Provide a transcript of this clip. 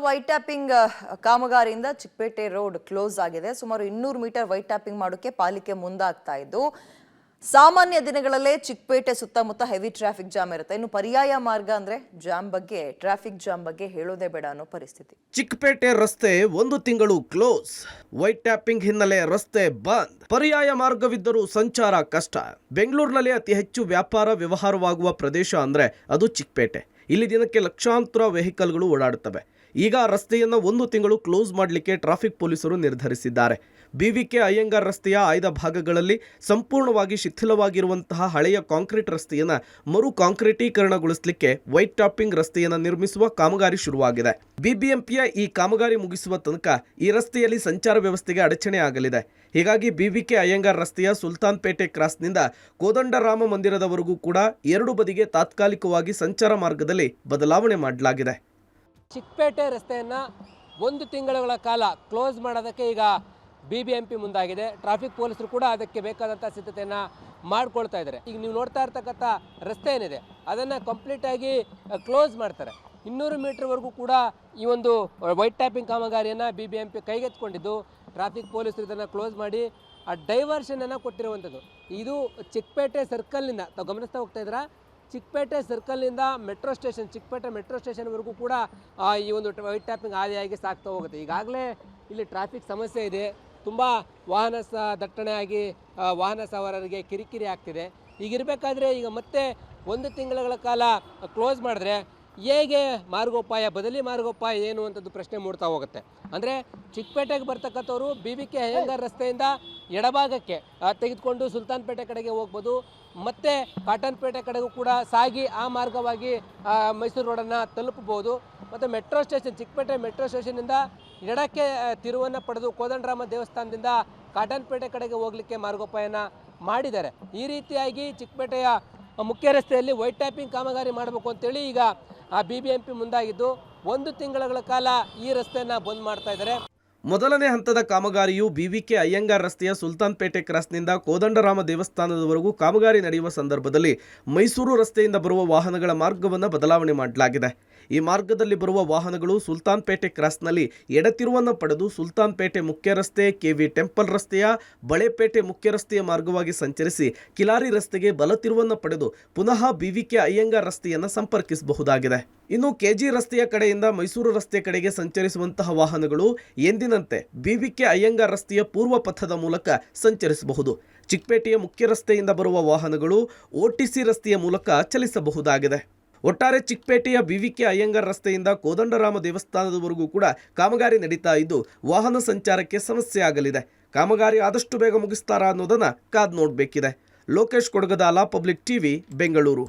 White topping ಕಾಮಗಾರಿಯಿಂದ Chikkapete road close ಆಗಿದೆ. ಸುಮಾರು 200 ಮೀಟರ್ ವೈಟ್ ಟ್ಯಾಪಿಂಗ್ ಮಾಡೋಕೆ ಪಾಲಿಕೆ ಮುಂದಾಗ್ತಾ ಇದ್ದು, ಸಾಮಾನ್ಯ ದಿನಗಳಲ್ಲೇ ಚಿಕ್ಕಪೇಟೆ ಸುತ್ತಮುತ್ತ ಹೆವಿ ಟ್ರಾಫಿಕ್ ಜಾಮ್ ಇರುತ್ತೆ. ಇನ್ನು ಪರ್ಯಾಯ ಮಾರ್ಗ ಅಂದ್ರೆ ಟ್ರಾಫಿಕ್ ಜಾಮ್ ಬಗ್ಗೆ ಹೇಳೋದೇ ಬೇಡ ಅನ್ನೋ ಪರಿಸ್ಥಿತಿ. ಚಿಕ್ಕಪೇಟೆ ರಸ್ತೆ 1 ತಿಂಗಳು ಕ್ಲೋಸ್. ವೈಟ್ ಟ್ಯಾಪಿಂಗ್ ಹಿನ್ನೆಲೆ ರಸ್ತೆ ಬಂದ್. ಪರ್ಯಾಯ ಮಾರ್ಗವಿದ್ದರೂ ಸಂಚಾರ ಕಷ್ಟ. ಬೆಂಗಳೂರಿನಲ್ಲಿ ಅತಿ ಹೆಚ್ಚು ವ್ಯಾಪಾರ ವ್ಯವಹಾರವಾಗುವ ಪ್ರದೇಶ ಅಂದ್ರೆ ಅದು ಚಿಕ್ಕಪೇಟೆ. ಇಲ್ಲಿ ದಿನಕ್ಕೆ ಲಕ್ಷಾಂತರ ವೆಹಿಕಲ್ಗಳು ಓಡಾಡುತ್ತವೆ. ಈಗ ರಸ್ತೆಯನ್ನು 1 ತಿಂಗಳು ಕ್ಲೋಸ್ ಮಾಡಲಿಕ್ಕೆ ಟ್ರಾಫಿಕ್ ಪೊಲೀಸರು ನಿರ್ಧರಿಸಿದ್ದಾರೆ. ಬಿವಿಕೆ ಅಯ್ಯಂಗಾರ್ ರಸ್ತೆಯ ಆಯ್ದ ಭಾಗಗಳಲ್ಲಿ ಸಂಪೂರ್ಣವಾಗಿ ಶಿಥಿಲವಾಗಿರುವಂತಹ ಹಳೆಯ ಕಾಂಕ್ರೀಟ್ ರಸ್ತೆಯನ್ನು ಮರು ಕಾಂಕ್ರೀಟೀಕರಣಗೊಳಿಸಲಿಕ್ಕೆ ವೈಟ್ ಟಾಪಿಂಗ್ ರಸ್ತೆಯನ್ನು ನಿರ್ಮಿಸುವ ಕಾಮಗಾರಿ ಶುರುವಾಗಿದೆ. ಬಿಬಿಎಂಪಿಯ ಈ ಕಾಮಗಾರಿ ಮುಗಿಸುವ ತನಕ ಈ ರಸ್ತೆಯಲ್ಲಿ ಸಂಚಾರ ವ್ಯವಸ್ಥೆಗೆ ಅಡಚಣೆ ಆಗಲಿದೆ. ಹೀಗಾಗಿ ಬಿವಿಕೆ ಅಯ್ಯಂಗಾರ್ ರಸ್ತೆಯ ಸುಲ್ತಾನ್ಪೇಟೆ ಕ್ರಾಸ್ನಿಂದ ಕೋದಂಡರಾಮ ಮಂದಿರದವರೆಗೂ ಕೂಡ 2 ಬದಿಗೆ ತಾತ್ಕಾಲಿಕವಾಗಿ ಸಂಚಾರ ಮಾರ್ಗದಲ್ಲಿ ಬದಲಾವಣೆ ಮಾಡಲಾಗಿದೆ. ಚಿಕ್ಕಪೇಟೆ ರಸ್ತೆಯನ್ನು 1 ತಿಂಗಳ ಕಾಲ ಕ್ಲೋಸ್ ಮಾಡೋದಕ್ಕೆ ಈಗ ಬಿಬಿಎಂಪಿ ಮುಂದಾಗಿದೆ. ಟ್ರಾಫಿಕ್ ಪೊಲೀಸರು ಕೂಡ ಅದಕ್ಕೆ ಬೇಕಾದಂಥ ಸಿದ್ಧತೆಯನ್ನು ಮಾಡ್ಕೊಳ್ತಾ ಇದ್ದಾರೆ. ಈಗ ನೀವು ನೋಡ್ತಾ ಇರ್ತಕ್ಕಂಥ ರಸ್ತೆ ಏನಿದೆ ಅದನ್ನು ಕಂಪ್ಲೀಟಾಗಿ ಕ್ಲೋಸ್ ಮಾಡ್ತಾರೆ. 200 ಮೀಟರ್ವರೆಗೂ ಕೂಡ ಈ ಒಂದು ವೈಟ್ ಟ್ಯಾಪಿಂಗ್ ಕಾಮಗಾರಿಯನ್ನು ಬಿಬಿಎಂಪಿ ಕೈಗೆತ್ತಿಕೊಂಡಿದ್ದು, ಟ್ರಾಫಿಕ್ ಪೊಲೀಸರು ಇದನ್ನು ಕ್ಲೋಸ್ ಮಾಡಿ ಆ ಡೈವರ್ಷನನ್ನು ಕೊಟ್ಟಿರುವಂಥದ್ದು. ಇದು ಚಿಕ್ಕಪೇಟೆ ಸರ್ಕಲ್ನಿಂದ ತಾವು ಗಮನಿಸ್ತಾ ಹೋಗ್ತಾ ಇದ್ದೀರಾ, ಚಿಕ್ಕಪೇಟೆ ಸರ್ಕಲ್ನಿಂದ ಚಿಕ್ಕಪೇಟೆ ಮೆಟ್ರೋ ಸ್ಟೇಷನ್ವರೆಗೂ ಕೂಡ ಈ ಒಂದು ವೈಟ್ ಟ್ಯಾಪಿಂಗ್ ಆದಿಯಾಗಿ ಸಾಗ್ತಾ ಹೋಗುತ್ತೆ. ಈಗಾಗಲೇ ಇಲ್ಲಿ ಟ್ರಾಫಿಕ್ ಸಮಸ್ಯೆ ಇದೆ. ತುಂಬ ವಾಹನ ದಟ್ಟಣೆ ಆಗಿ ವಾಹನ ಸವಾರರಿಗೆ ಕಿರಿಕಿರಿ ಆಗ್ತಿದೆ. ಈಗಿರಬೇಕಾದ್ರೆ ಈಗ ಮತ್ತೆ 1 ತಿಂಗಳ ಕಾಲ ಕ್ಲೋಸ್ ಮಾಡಿದ್ರೆ ಹೇಗೆ ಮಾರ್ಗೋಪಾಯ, ಬದಲಿ ಮಾರ್ಗೋಪಾಯ ಏನು ಅಂತದ್ದು ಪ್ರಶ್ನೆ ಮೂಡ್ತಾ ಹೋಗುತ್ತೆ. ಅಂದರೆ ಚಿಕ್ಕಪೇಟೆಗೆ ಬರ್ತಕ್ಕಂಥವ್ರು ಬಿವಿಕೆ ಅಯ್ಯಂಗಾರ್ ರಸ್ತೆಯಿಂದ ಎಡಭಾಗಕ್ಕೆ ತೆಗೆದುಕೊಂಡು ಸುಲ್ತಾನ್ಪೇಟೆ ಕಡೆಗೆ ಹೋಗ್ಬೋದು. ಮತ್ತು ಕಾಟನ್ಪೇಟೆ ಕಡೆಗೂ ಕೂಡ ಸಾಗಿ ಆ ಮಾರ್ಗವಾಗಿ ಮೈಸೂರು ರೋಡನ್ನು ತಲುಪಬಹುದು. ಮತ್ತು ಮೆಟ್ರೋ ಸ್ಟೇಷನ್, ಚಿಕ್ಕಪೇಟೆ ಮೆಟ್ರೋ ಸ್ಟೇಷನ್ನಿಂದ ಎಡಕ್ಕೆ ತಿರುವನ್ನು ಪಡೆದು ಕೋದಂಡರಾಮ ದೇವಸ್ಥಾನದಿಂದ ಕಾಟನ್ಪೇಟೆ ಕಡೆಗೆ ಹೋಗಲಿಕ್ಕೆ ಮಾರ್ಗೋಪಾಯನ ಮಾಡಿದ್ದಾರೆ. ಈ ರೀತಿಯಾಗಿ ಚಿಕ್ಕಪೇಟೆಯ ಮುಖ್ಯ ರಸ್ತೆಯಲ್ಲಿ ವೈಟ್ ಟ್ಯಾಪಿಂಗ್ ಕಾಮಗಾರಿ ಮಾಡಬೇಕು ಅಂತೇಳಿ ಈಗ ಬಿಬಿಎಂಪಿ ಮುಂದಾಗಿದ್ದು 1 ತಿಂಗಳ ಕಾಲ ಈ ರಸ್ತೆಯನ್ನು ಬಂದ್ ಮಾಡ್ತಾ ಇದ್ದಾರೆ. ಮೊದಲನೇ ಹಂತದ ಕಾಮಗಾರಿಯು ಬಿವಿಕೆ ಅಯ್ಯಂಗಾರ್ ರಸ್ತೆಯ ಸುಲ್ತಾನ್ಪೇಟೆ ಕ್ರಾಸ್ನಿಂದ ಕೋದಂಡರಾಮ ದೇವಸ್ಥಾನದವರೆಗೂ ಕಾಮಗಾರಿ ನಡೆಯುವ ಸಂದರ್ಭದಲ್ಲಿ ಮೈಸೂರು ರಸ್ತೆಯಿಂದ ಬರುವ ವಾಹನಗಳ ಮಾರ್ಗವನ್ನು ಬದಲಾವಣೆ ಮಾಡಲಾಗಿದೆ. ಈ ಮಾರ್ಗದಲ್ಲಿ ಬರುವ ವಾಹನಗಳು ಸುಲ್ತಾನ್ಪೇಟೆ ಕ್ರಾಸ್ನಲ್ಲಿ ಎಡತಿರುವನ್ನು ಪಡೆದು ಸುಲ್ತಾನ್ಪೇಟೆ ಮುಖ್ಯ ರಸ್ತೆ, ಕೆವಿ ಟೆಂಪಲ್ ರಸ್ತೆಯ ಬಳೆಪೇಟೆ ಮುಖ್ಯ ರಸ್ತೆಯ ಮಾರ್ಗವಾಗಿ ಸಂಚರಿಸಿ ಕಿಲಾರಿ ರಸ್ತೆಗೆ ಬಲತಿರುವನ್ನು ಪಡೆದು ಪುನಃ ಬಿವಿಕೆ ಅಯ್ಯಂಗಾರ್ ರಸ್ತೆಯನ್ನು ಸಂಪರ್ಕಿಸಬಹುದಾಗಿದೆ. ಇನ್ನು ಕೆಜಿ ರಸ್ತೆಯ ಕಡೆಯಿಂದ ಮೈಸೂರು ರಸ್ತೆ ಕಡೆಗೆ ಸಂಚರಿಸುವಂತಹ ವಾಹನಗಳು ಎಂದಿನಂತೆ ಬಿವಿಕೆ ಅಯ್ಯಂಗಾರ್ ರಸ್ತೆಯ ಪೂರ್ವ ಪಥದ ಮೂಲಕ ಸಂಚರಿಸಬಹುದು. ಚಿಕ್ಕಪೇಟೆಯ ಮುಖ್ಯ ರಸ್ತೆಯಿಂದ ಬರುವ ವಾಹನಗಳು ಓಟಿಸಿ ರಸ್ತೆಯ ಮೂಲಕ ಚಲಿಸಬಹುದಾಗಿದೆ. ಒಟ್ಟಾರೆ ಚಿಕ್ಕಪೇಟೆಯ ಬಿವಿಕೆ ಅಯ್ಯಂಗಾರ್ ರಸ್ತೆಯಿಂದ ಕೋದಂಡರಾಮ ದೇವಸ್ಥಾನದವರೆಗೂ ಕೂಡ ಕಾಮಗಾರಿ ನಡೀತಾ ಇದ್ದು, ವಾಹನ ಸಂಚಾರಕ್ಕೆ ಸಮಸ್ಯೆ ಆಗಲಿದೆ. ಕಾಮಗಾರಿ ಆದಷ್ಟು ಬೇಗ ಮುಗಿಸ್ತಾರಾ ಅನ್ನೋದನ್ನ ಕಾದು ನೋಡಬೇಕಿದೆ. Lokesh Kodagadala, public TV, Bengaluru.